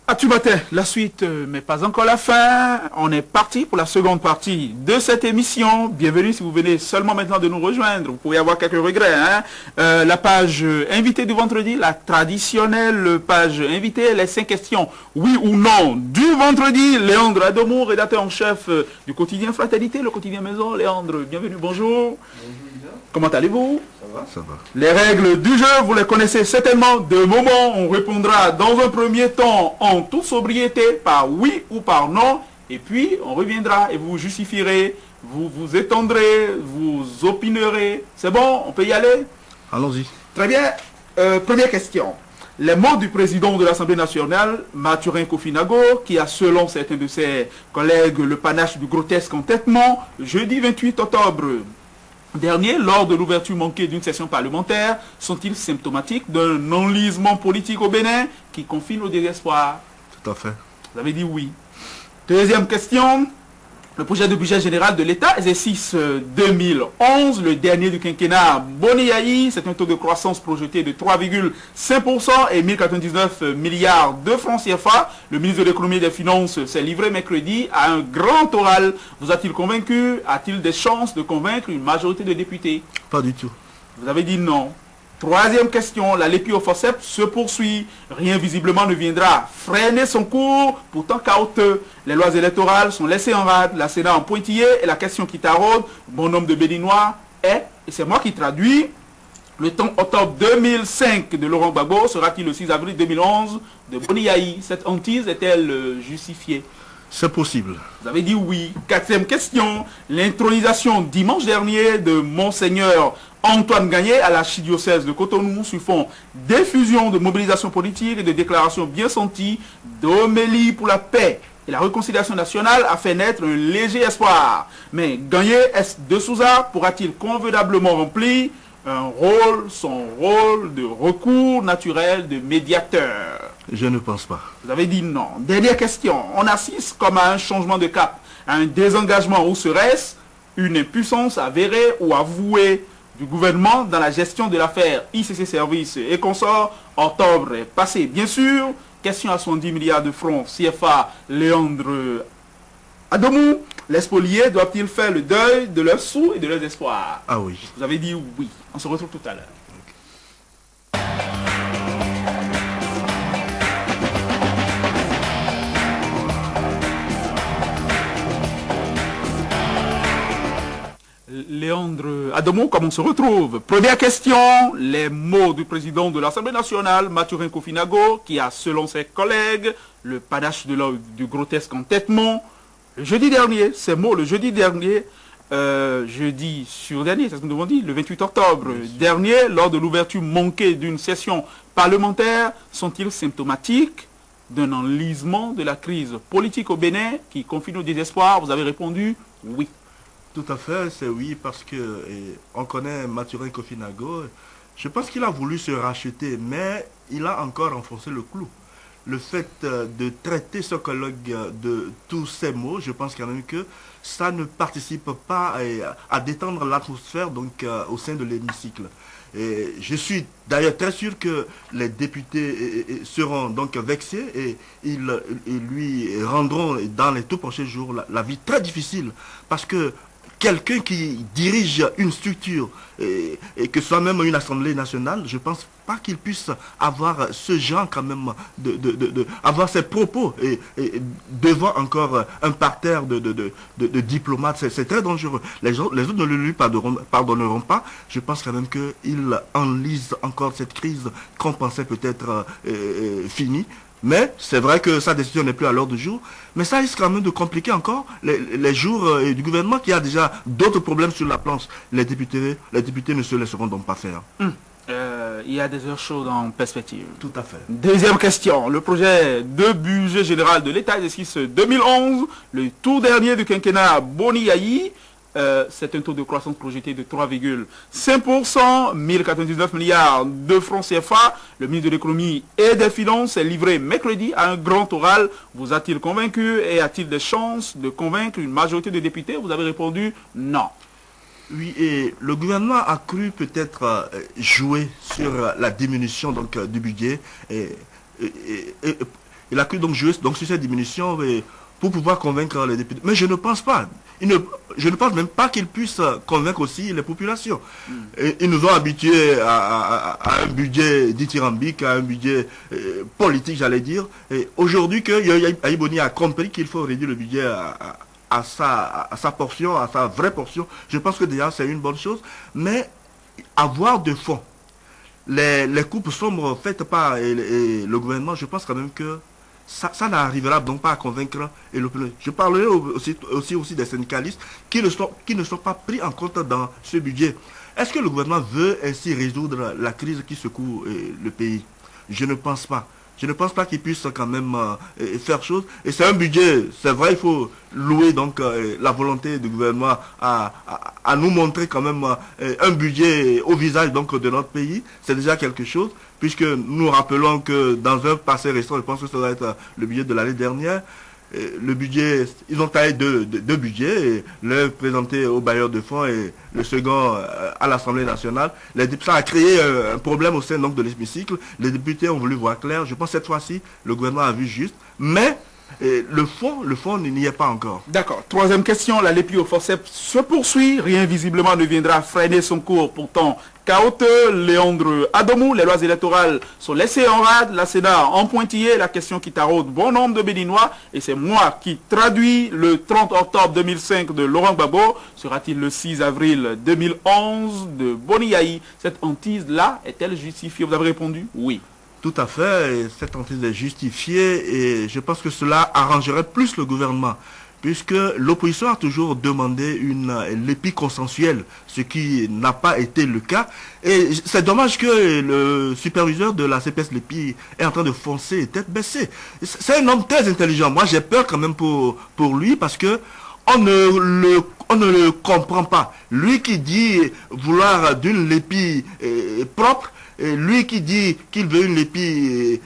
À tout matin, la suite, mais pas encore la fin. On est parti pour la seconde partie de cette émission. Bienvenue si vous venez seulement maintenant de nous rejoindre. Vous pouvez avoir quelques regrets. La page invitée du vendredi, la traditionnelle page invitée, les 5 questions, oui ou non, du vendredi. Léandre Adomou, rédacteur en chef du quotidien Fraternité, le quotidien Maison. Léandre, bienvenue, bonjour. Comment allez-vous? Ça va. Les règles du jeu, vous les connaissez certainement. De moment, on répondra dans un premier temps en toute sobriété par oui ou par non. Et puis, on reviendra et vous justifierez, vous vous étendrez, vous opinerez. C'est bon? On peut y aller? Allons-y. Très bien. Première question. Les mots du président de l'Assemblée nationale, Mathurin Kofinago, qui a, selon certains de ses collègues, le panache du grotesque entêtement, jeudi 28 octobre dernier, lors de l'ouverture manquée d'une session parlementaire, sont-ils symptomatiques d'un enlisement politique au Bénin qui confine au désespoir? Tout à fait. Vous avez dit oui. Deuxième question. Le projet de budget général de l'État, exercice 2011, le dernier du quinquennat Boni-Yayi, c'est un taux de croissance projeté de 3,5% et 1099 milliards de francs CFA. Le ministre de l'économie et des finances s'est livré mercredi à un grand oral. Vous a-t-il convaincu? A-t-il des chances de convaincre une majorité de députés? Pas du tout. Vous avez dit non. Troisième question, la lépine au forceps se poursuit. Rien visiblement ne viendra freiner son cours, pourtant chaotique. Les lois électorales sont laissées en rade, la Sénat en pointillé, et la question qui taraude, bon homme de Béninois, est, et c'est moi qui traduis, le temps octobre 2005 de Laurent Gbagbo sera-t-il le 6 avril 2011 de Boni-Yayi? Cette hantise est-elle justifiée? C'est possible. Vous avez dit oui. Quatrième question. L'intronisation dimanche dernier de Monseigneur Antoine Gagné à l'archidiocèse de Cotonou sur fond d'effusion, de mobilisation politique et de déclarations bien senties d'homélie pour la paix et la réconciliation nationale a fait naître un léger espoir. Mais Gagné de Souza pourra-t-il convenablement remplir son rôle de recours naturel de médiateur? Je ne pense pas. Vous avez dit non. Dernière question. On assiste comme à un changement de cap, à un désengagement, ou serait-ce une impuissance avérée ou avouée du gouvernement dans la gestion de l'affaire ICC Services et consorts? Octobre est passé, bien sûr. Question à 70 milliards de francs CFA. Léandre Adomou, les spoliés doivent-ils faire le deuil de leurs sous et de leurs espoirs? Ah oui. Vous avez dit oui. On se retrouve tout à l'heure. Léandre Adomou, comment on se retrouve? Première question, les mots du président de l'Assemblée nationale, Mathurin Kofinago, qui a, selon ses collègues, le panache du grotesque entêtement. Le jeudi dernier, ces mots, le jeudi dernier, jeudi surdernier, c'est ce que nous avons dit, le 28 octobre dernier, lors de l'ouverture manquée d'une session parlementaire, sont-ils symptomatiques d'un enlisement de la crise politique au Bénin qui confine au désespoir? Vous avez répondu oui. Tout à fait, c'est oui, parce que on connaît Mathurin Kofinago. Je pense qu'il a voulu se racheter, mais il a encore enfoncé le clou. Le fait de traiter ce colloque de tous ces mots, je pense quand même que ça ne participe pas à détendre l'atmosphère donc au sein de l'hémicycle. Et je suis d'ailleurs très sûr que les députés seront donc vexés et ils lui rendront dans les tout prochains jours la vie très difficile, parce que quelqu'un qui dirige une structure et que ce soit même une assemblée nationale, je pense pas qu'il puisse avoir ce genre quand même avoir ses propos et devant encore un parterre de diplomates. C'est très dangereux. Les autres ne le lui pardonneront pas. Je pense quand même qu'il enlise encore cette crise qu'on pensait peut-être finie. Mais c'est vrai que sa décision n'est plus à l'ordre du jour. Mais ça risque quand même de compliquer encore les jours du gouvernement qui a déjà d'autres problèmes sur la planche. Les députés ne se laisseront donc pas faire. Il y a des heures chaudes en perspective. Tout à fait. Deuxième question. Le projet de budget général de l'État, exercice 2011, le tout dernier du quinquennat Boni-Yayi, c'est un taux de croissance projeté de 3,5%, 1099 milliards de francs CFA. Le ministre de l'économie et des finances est livré mercredi à un grand oral. Vous a-t-il convaincu et a-t-il des chances de convaincre une majorité de députés? Vous avez répondu non. Oui, et le gouvernement a cru peut-être jouer sur la diminution donc, du budget. Il a cru donc jouer donc, sur cette diminution pour pouvoir convaincre les députés. Mais je ne pense pas. Je ne pense même pas qu'il puisse convaincre aussi les populations. Et ils nous ont habitués à un budget dithyrambique, à un budget politique, j'allais dire. Et aujourd'hui que Yaya Boni a compris qu'il faut réduire le budget à sa portion, à sa vraie portion, je pense que déjà c'est une bonne chose. Mais avoir de fonds, les coupes sombres faites par le gouvernement, je pense quand même que ça n'arrivera donc pas à convaincre l'opinion. Je parlerai aussi des syndicalistes qui ne sont pas pris en compte dans ce budget. Est-ce que le gouvernement veut ainsi résoudre la crise qui secoue le pays? Je ne pense pas. Je ne pense pas qu'il puisse quand même faire chose. Et c'est un budget, c'est vrai, il faut louer donc la volonté du gouvernement à nous montrer quand même un budget au visage donc de notre pays. C'est déjà quelque chose, puisque nous rappelons que dans un passé récent, je pense que ça doit être le budget de l'année dernière, le budget, ils ont taillé deux budgets, l'un présenté aux bailleurs de fonds et le second à l'Assemblée nationale. Ça a créé un problème au sein donc, de l'hémicycle. Les députés ont voulu voir clair. Je pense que cette fois-ci, le gouvernement a vu juste. Mais le fond n'y est pas encore. D'accord. Troisième question, la lépie au forceps se poursuit. Rien visiblement ne viendra freiner son cours pourtant chaotique. Léandre Adomou, les lois électorales sont laissées en rade. La Sénat en pointillé. La question qui taraude bon nombre de Béninois. Et c'est moi qui traduis le 30 octobre 2005 de Laurent Gbagbo. Sera-t-il le 6 avril 2011 de Boni Yayi? Cette hantise-là est-elle justifiée? Vous avez répondu oui. Tout à fait, et cette hantise est justifiée et je pense que cela arrangerait plus le gouvernement, puisque l'opposition a toujours demandé une lépie consensuelle, ce qui n'a pas été le cas. Et c'est dommage que le superviseur de la CPS Lépi est en train de foncer tête baissée. C'est un homme très intelligent. Moi, j'ai peur quand même pour lui, parce que on ne le comprend pas. Lui qui dit vouloir d'une lépie propre, et lui qui dit qu'il veut une lépie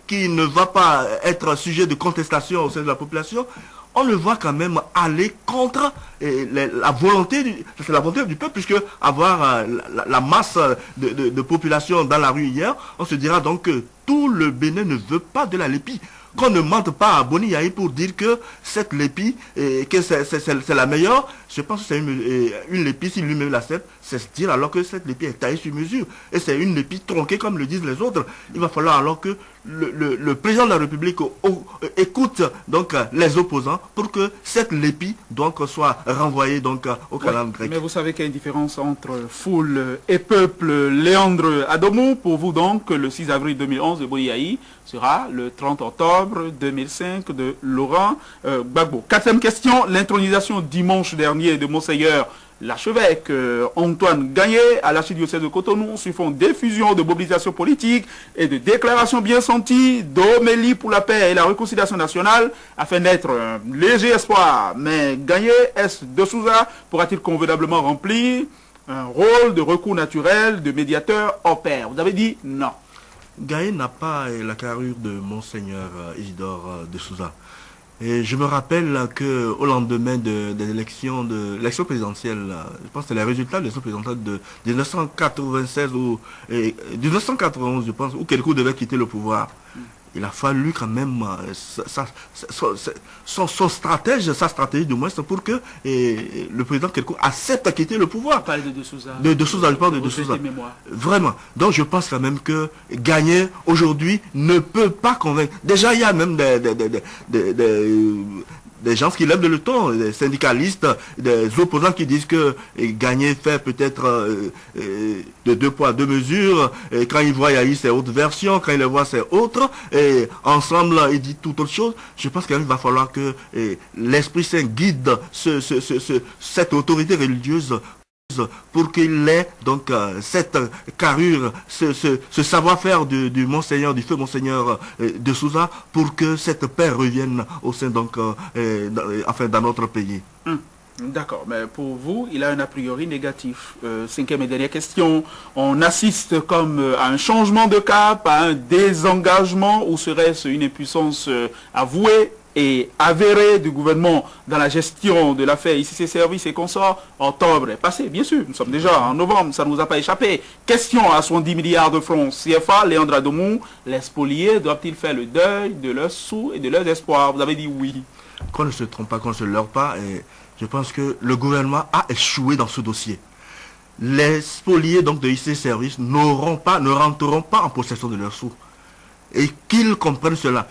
qui ne va pas être sujet de contestation au sein de la population, on le voit quand même aller contre la volonté du peuple, puisque avoir la masse de population dans la rue hier, on se dira donc que tout le Bénin ne veut pas de la lépie. Qu'on ne mente pas à Boni Yayi pour dire que cette lépie, que c'est la meilleure. Je pense que c'est une lépie, si lui-même l'accepte, c'est se dire alors que cette lépie est taillée sur mesure. Et c'est une lépie tronquée comme le disent les autres. Il va falloir alors que le président de la République écoute donc les opposants pour que cette lépie donc soit renvoyée donc au calendrier grec. Mais vous savez qu'il y a une différence entre foule et peuple. Léandre Adomou, pour vous donc, le 6 avril 2011 de Boni Yayi sera le 30 octobre 2005 de Laurent Gbagbo. Quatrième question, l'intronisation dimanche dernier de Monseigneur l'archevêque Antoine Gagné à l'archidiocèse de Cotonou sur fond d'effusion, de mobilisation politique et de déclaration bien sentie d'homélie pour la paix et la réconciliation nationale afin d'être un léger espoir. Mais Gagné S. de Souza pourra-t-il convenablement remplir un rôle de recours naturel, de médiateur hors pair? Vous avez dit non. Gagné n'a pas la carrure de Monseigneur Isidore de Souza. Et je me rappelle qu'au lendemain de l'élection présidentielle, je pense que c'est les résultats de l'élection présidentielle de 1996 ou 1991, je pense, où quelqu'un devait quitter le pouvoir. Il a fallu quand même son stratège, sa stratégie du moins, pour que le président Kelko accepte de quitter le pouvoir. Vous parlez de Souza. De Souza, je parle de Souza. Vraiment. Donc je pense quand même que Gagné aujourd'hui ne peut pas convaincre. Déjà il y a même des gens qui lèvent le ton, des syndicalistes, des opposants qui disent que Gagné fait peut-être de deux poids, deux mesures, et quand ils voient Yayi c'est autre version, quand ils le voient c'est autre, et ensemble ils disent toute autre chose. Je pense qu'il va falloir que l'Esprit Saint guide cette autorité religieuse pour qu'il ait donc cette carrure, ce savoir-faire du Monseigneur, du feu Monseigneur de Souza, pour que cette paix revienne au sein donc dans notre pays. D'accord, mais pour vous, il a un a priori négatif. Cinquième et dernière question, on assiste comme à un changement de cap, à un désengagement, ou serait-ce une impuissance avouée et avéré du gouvernement dans la gestion de l'affaire ICC Services et consorts, octobre est passé, bien sûr, nous sommes déjà en novembre, ça ne nous a pas échappé. Question à 70 milliards de francs CFA, Léandre Adomou, les spoliés doivent-ils faire le deuil de leurs sous et de leurs espoirs? Vous avez dit oui. Qu'on ne se trompe pas, qu'on ne se leurre pas, et je pense que le gouvernement a échoué dans ce dossier. Les spoliés donc de ICC Services ne rentreront pas en possession de leurs sous. Et qu'ils comprennent cela.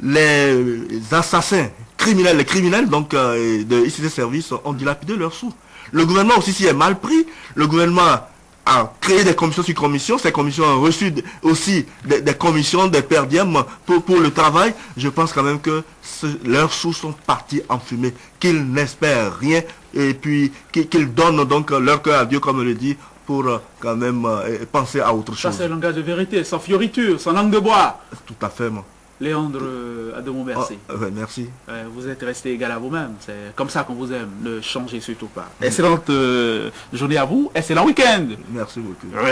Les assassins, les criminels donc de ICC Services ont dilapidé leurs sous. Le gouvernement aussi s'y est mal pris. Le gouvernement a créé des commissions sur commissions. Ces commissions ont reçu aussi des commissions, des per diem pour le travail. Je pense quand même que leurs sous sont partis en fumée. Qu'ils n'espèrent rien et puis qu'ils donnent donc leur cœur à Dieu, comme on le dit, pour quand même penser à autre chose. Ça c'est un langage de vérité, sans fioriture, sans langue de bois. Tout à fait, moi. Léandre Adomou, merci. Ouais, merci. Vous êtes resté égal à vous-même. C'est comme ça qu'on vous aime. Ne changez surtout pas. Excellente journée à vous. Excellent week-end. Merci beaucoup.